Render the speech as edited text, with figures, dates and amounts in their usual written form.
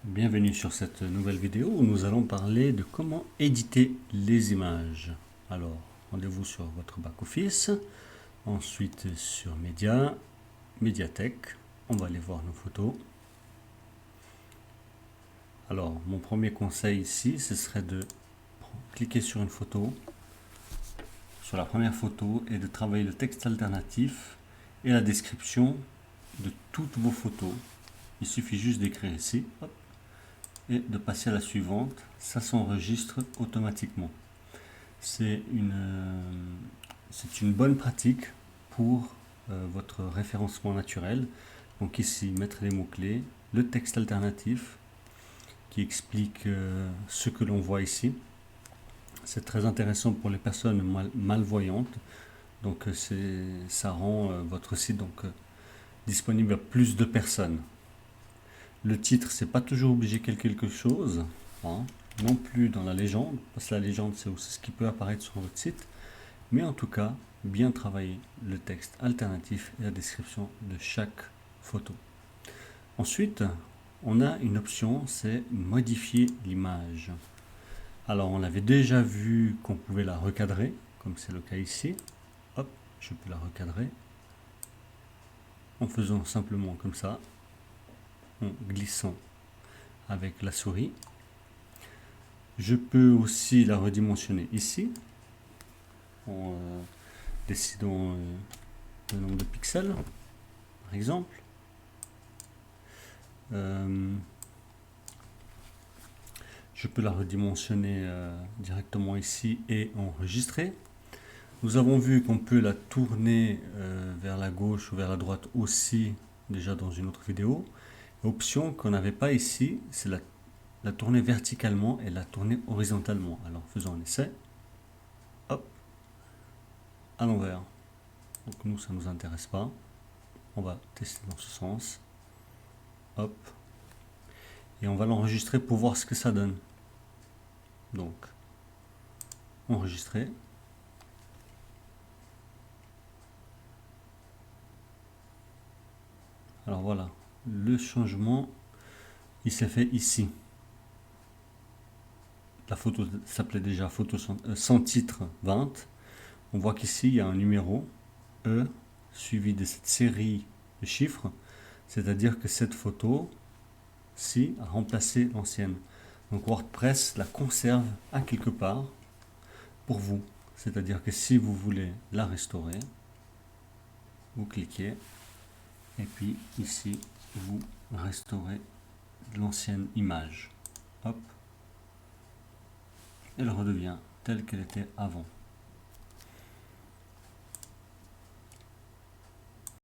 Bienvenue sur cette nouvelle vidéo où nous allons parler de comment éditer les images. Alors, rendez-vous sur votre back-office, ensuite sur Média, Médiathèque, on va aller voir nos photos. Alors, mon premier conseil ici, ce serait de cliquer sur une photo, sur la première photo, et de travailler le texte alternatif et la description de toutes vos photos. Il suffit juste d'écrire ici, hop, et de passer à la suivante, ça s'enregistre automatiquement. C'est une bonne pratique pour votre référencement naturel. Donc ici, mettre les mots-clés, le texte alternatif qui explique ce que l'on voit ici. C'est très intéressant pour les personnes malvoyantes. Donc ça rend votre site disponible à plus de personnes. Le titre, c'est pas toujours obligé quelque chose, hein, non plus dans la légende, parce que la légende, c'est aussi ce qui peut apparaître sur votre site. Mais en tout cas, bien travailler le texte alternatif et la description de chaque photo. Ensuite, on a une option, c'est modifier l'image. Alors, on avait déjà vu qu'on pouvait la recadrer, comme c'est le cas ici. Hop, je peux la recadrer en faisant simplement comme ça, en glissant avec la souris. Je peux aussi la redimensionner ici en décidant le nombre de pixels, par exemple. Je peux la redimensionner directement ici et enregistrer. Nous avons vu qu'on peut la tourner vers la gauche ou vers la droite aussi, déjà dans une autre vidéo. Option qu'on n'avait pas ici, c'est la tourner verticalement et la tourner horizontalement. Alors faisons un essai. Hop, à l'envers. Donc nous, ça ne nous intéresse pas. On va tester dans ce sens. Hop. Et on va l'enregistrer pour voir ce que ça donne. Donc, enregistrer. Alors voilà, le changement, il s'est fait ici. La photo s'appelait déjà photo sans titre 20. On voit qu'ici, il y a un numéro E suivi de cette série de chiffres. C'est-à-dire que cette photo-ci a remplacé l'ancienne. Donc WordPress la conserve à quelque part pour vous. C'est-à-dire que si vous voulez la restaurer, vous cliquez et puis ici, vous restaurez l'ancienne image. Hop. Elle redevient telle qu'elle était avant.